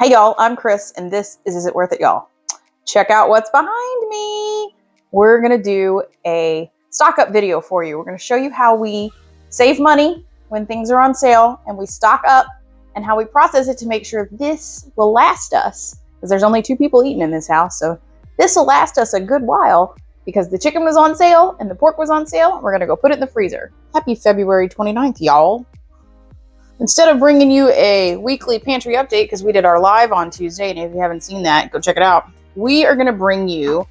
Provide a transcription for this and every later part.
Hey y'all, I'm Kris, and this is It Worth It, y'all? Check out what's behind me. We're gonna do a stock up video for you. We're gonna show you how we save money when things are on sale and we stock up, and how we process it to make sure this will last us. Because there's only 2 people eating in this house, so this will last us a good while because the chicken was on sale and the pork was on sale. We're gonna go put it in the freezer. Happy February 29th, y'all. Instead of bringing you a weekly pantry update, because we did our live on Tuesday, and if you haven't seen that, go check it out. We are going to bring you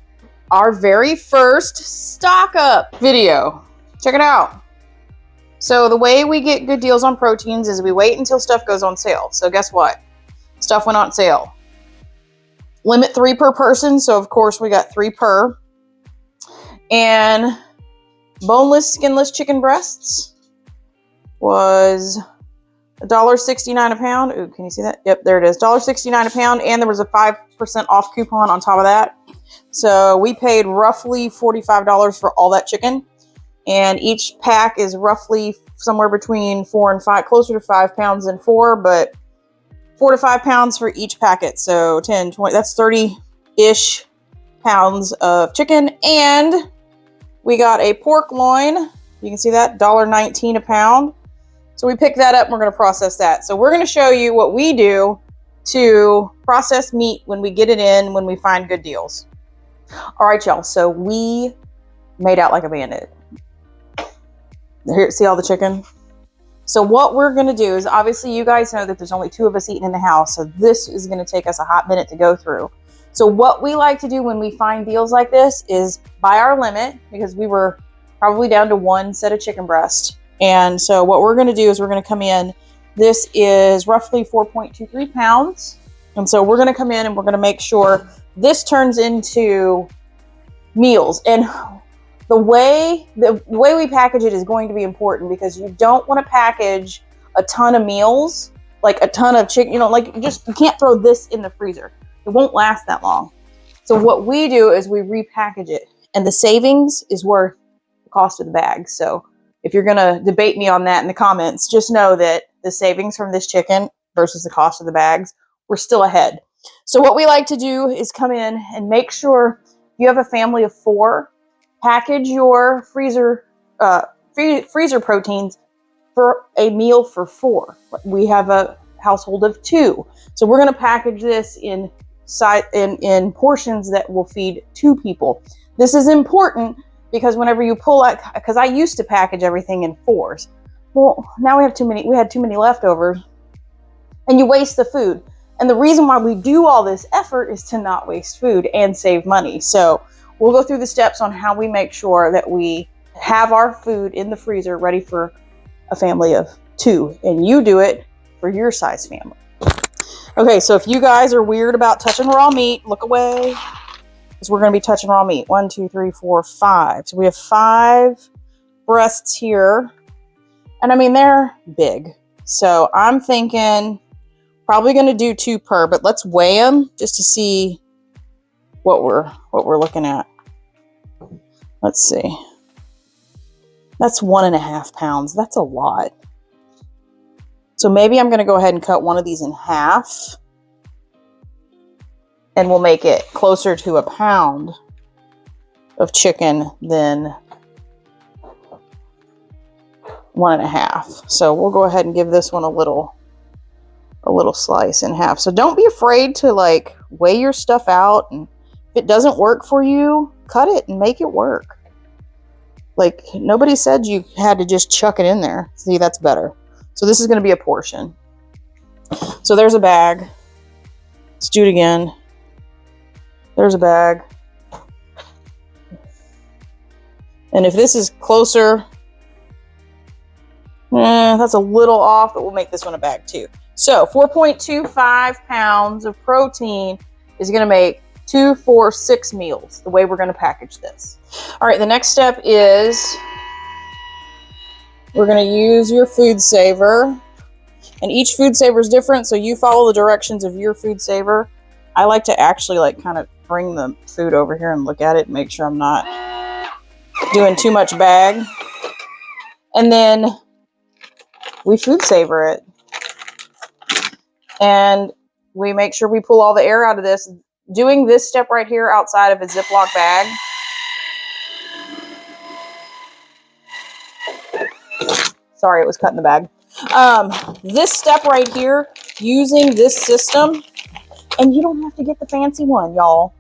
our very first stock up video. Check it out. So the way we get good deals on proteins is we wait until stuff goes on sale. So guess what? Stuff went on sale. Limit 3 per person. So of course we got 3 per. And boneless, skinless chicken breasts was $1.69 a pound. Ooh, can you see that? Yep, there it is. $1.69 a pound, and there was a 5% off coupon on top of that. So we paid roughly $45 for all that chicken, and each pack is roughly somewhere between 4 and 5, closer to 5 pounds than 4, but 4 to 5 pounds for each packet. So 10, 20, that's 30-ish pounds of chicken, and we got a pork loin. You can see that, $1.19 a pound. So we pick that up and we're going to process that. So we're going to show you what we do to process meat when we get it in, when we find good deals. All right, y'all. So we made out like a bandit. Here, see all the chicken? So what we're going to do is, obviously you guys know that there's only 2 of us eating in the house. So this is going to take us a hot minute to go through. So what we like to do when we find deals like this is buy our limit, because we were probably down to 1 set of chicken breast. And so what we're going to do is we're going to come in. This is roughly 4.23 pounds. And so we're going to come in and we're going to make sure this turns into meals. And the way we package it is going to be important, because you don't want to package a ton of meals, like a ton of chicken, you can't throw this in the freezer. It won't last that long. So what we do is we repackage it, and the savings is worth the cost of the bag. So if you're going to debate me on that in the comments, just know that the savings from this chicken versus the cost of the bags, we're still ahead. So what we like to do is come in and make sure you have a family of 4, package your freezer proteins for a meal for 4. We have a household of 2. So we're going to package this in portions that will feed 2 people. This is important, because whenever you pull out, because I used to package everything in 4s. Well, now we had too many leftovers, and you waste the food. And the reason why we do all this effort is to not waste food and save money. So we'll go through the steps on how we make sure that we have our food in the freezer ready for a family of 2, and you do it for your size family. Okay, so if you guys are weird about touching raw meat, look away. Because we're going to be touching raw meat. 1, 2, 3, 4, 5. So we have 5 breasts here. And I mean, they're big. So I'm thinking probably going to do 2 per, but let's weigh them just to see what we're looking at. Let's see. That's 1.5 pounds. That's a lot. So maybe I'm going to go ahead and cut one of these in half, and we'll make it closer to a pound of chicken than 1.5. So we'll go ahead and give this one a little slice in half. So don't be afraid to weigh your stuff out, and if it doesn't work for you, cut it and make it work. Nobody said you had to just chuck it in there. See, that's better. So this is going to be a portion. So there's a bag. Let's do it again. There's a bag. And if this is closer, that's a little off, but we'll make this one a bag too. So 4.25 pounds of protein is going to make 2, 4, 6 meals, the way we're going to package this. All right, the next step is we're going to use your food saver. And each food saver is different, so you follow the directions of your food saver. I like to actually kind of bring the food over here and look at it and make sure I'm not doing too much bag. And then we food saver it. And we make sure we pull all the air out of this. Doing this step right here outside of a Ziploc bag. Sorry, it was cut in the bag. This step right here, using this system, and you don't have to get the fancy one, y'all.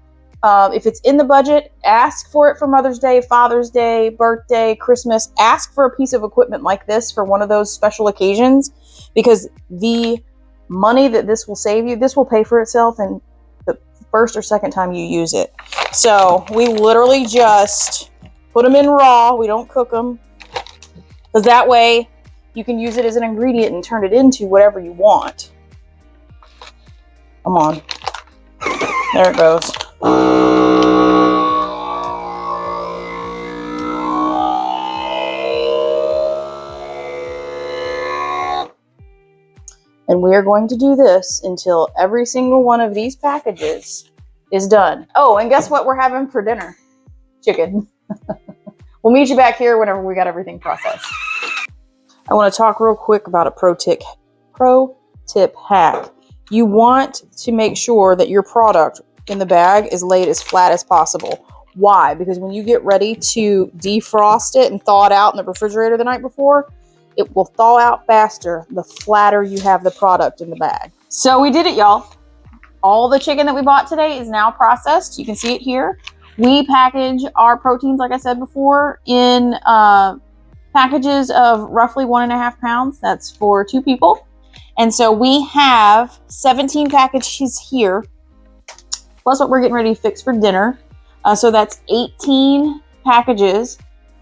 If it's in the budget, ask for it for Mother's Day, Father's Day, birthday, Christmas. Ask for a piece of equipment like this for one of those special occasions, because the money that this will save you, this will pay for itself in the first or second time you use it. So we literally just put them in raw. We don't cook them, because that way you can use it as an ingredient and turn it into whatever you want. Come on. There it goes. And we are going to do this until every single one of these packages is done. Oh, and guess what we're having for dinner? Chicken. We'll meet you back here whenever we got everything processed. I want to talk real quick about a pro tip hack. You want to make sure that your product in the bag is laid as flat as possible. Why? Because when you get ready to defrost it and thaw it out in the refrigerator the night before, it will thaw out faster the flatter you have the product in the bag. So we did it, y'all. All the chicken that we bought today is now processed. You can see it here. We package our proteins, like I said before, in packages of roughly 1.5 pounds. That's for 2 people. And so we have 17 packages here, plus what we're getting ready to fix for dinner. So that's 18 packages.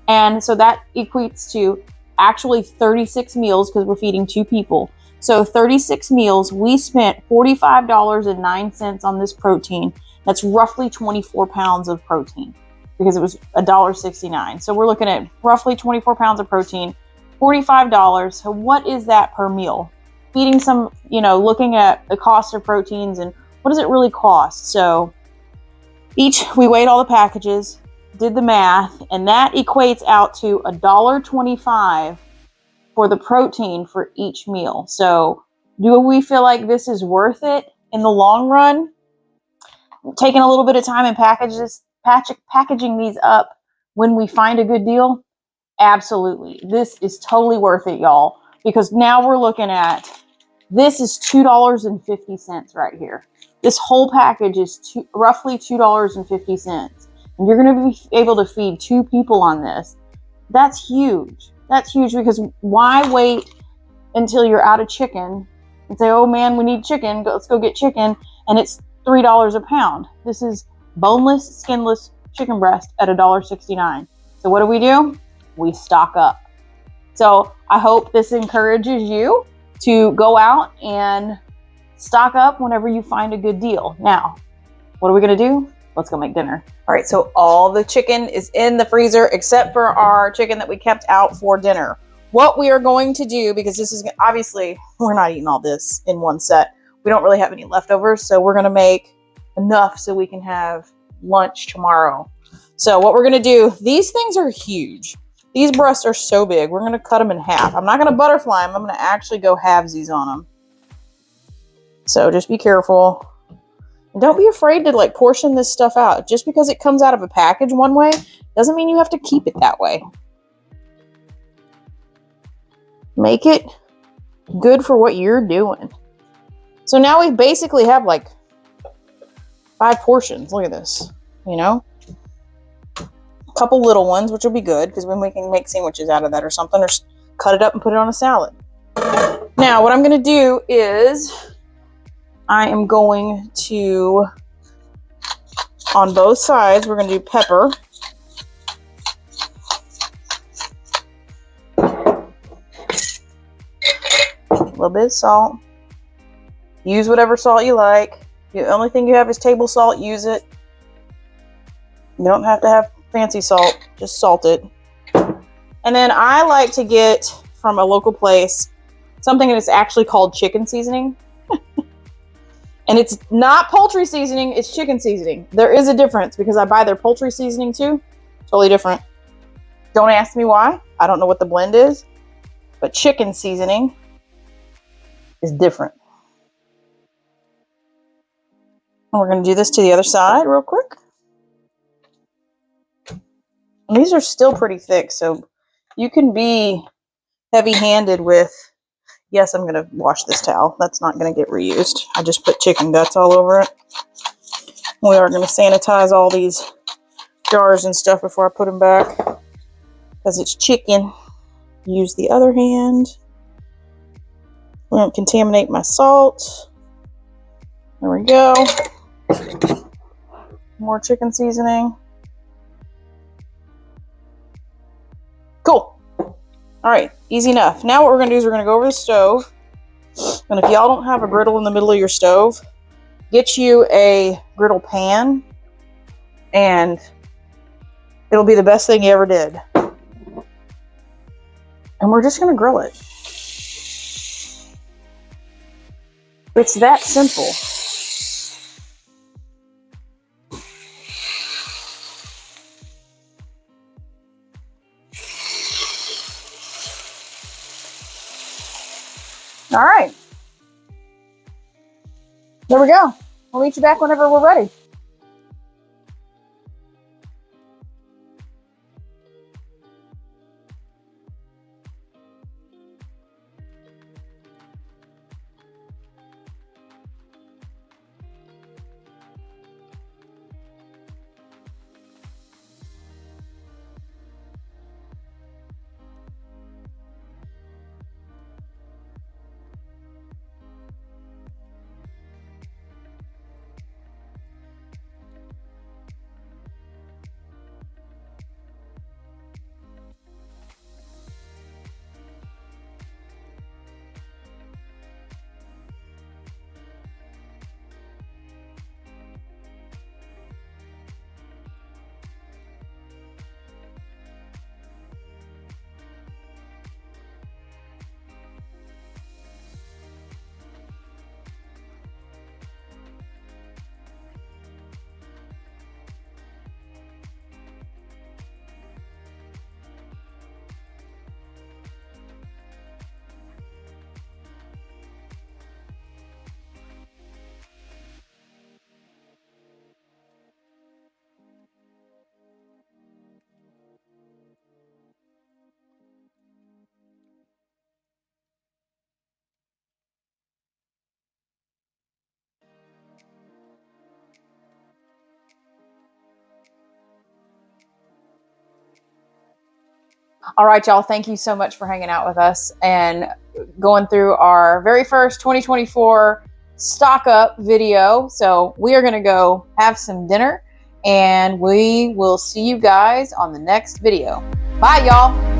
And so that equates to actually 36 meals, because we're feeding 2 people. So 36 meals. We spent $45.09 on this protein. That's roughly 24 pounds of protein, because it was $1.69. So we're looking at roughly 24 pounds of protein, $45. So what is that per meal? Feeding some, looking at the cost of proteins and what does it really cost? So we weighed all the packages, did the math, and that equates out to $1.25 for the protein for each meal. So do we feel like this is worth it in the long run? Taking a little bit of time and packaging these up when we find a good deal? Absolutely. This is totally worth it, y'all, because now we're looking at, this is $2.50 right here. This whole package is roughly $2.50. And you're going to be able to feed 2 people on this. That's huge. That's huge, because why wait until you're out of chicken and say, oh man, we need chicken. Let's go get chicken. And it's $3 a pound. This is boneless, skinless chicken breast at $1.69. So what do? We stock up. So I hope this encourages you to go out and stock up whenever you find a good deal. Now, what are we going to do? Let's go make dinner. All right, so all the chicken is in the freezer except for our chicken that we kept out for dinner. What we are going to do, because this is obviously, we're not eating all this in one set. We don't really have any leftovers, so we're going to make enough so we can have lunch tomorrow. So what we're going to do, these things are huge. These breasts are so big. We're going to cut them in half. I'm not going to butterfly them. I'm going to actually go halvesies on them. So just be careful. And don't be afraid to portion this stuff out. Just because it comes out of a package one way doesn't mean you have to keep it that way. Make it good for what you're doing. So now we basically have 5 portions. Look at this, A couple little ones, which will be good because then we can make sandwiches out of that or something, or cut it up and put it on a salad. Now, what I'm going to do is I am going to, on both sides, we're going to do pepper. A little bit of salt. Use whatever salt you like. The only thing you have is table salt, use it. You don't have to have fancy salt, just salt it. And then I like to get from a local place something that's actually called chicken seasoning. And it's not poultry seasoning, it's chicken seasoning. There is a difference because I buy their poultry seasoning too. Totally different. Don't ask me why. I don't know what the blend is. But chicken seasoning is different. And we're going to do this to the other side real quick. And these are still pretty thick, so you can be heavy-handed with... Yes, I'm going to wash this towel. That's not going to get reused. I just put chicken guts all over it. We are going to sanitize all these jars and stuff before I put them back, because it's chicken. Use the other hand. We won't contaminate my salt. There we go. More chicken seasoning. Cool. All right, easy enough. Now what we're going to do is we're going to go over the stove. And if y'all don't have a griddle in the middle of your stove, get you a griddle pan, and it'll be the best thing you ever did. And we're just going to grill it. It's that simple. All right. There we go. We'll meet you back whenever we're ready. All right, y'all, thank you so much for hanging out with us and going through our very first 2024 stock up video. So we are going to go have some dinner, and we will see you guys on the next video. Bye, y'all.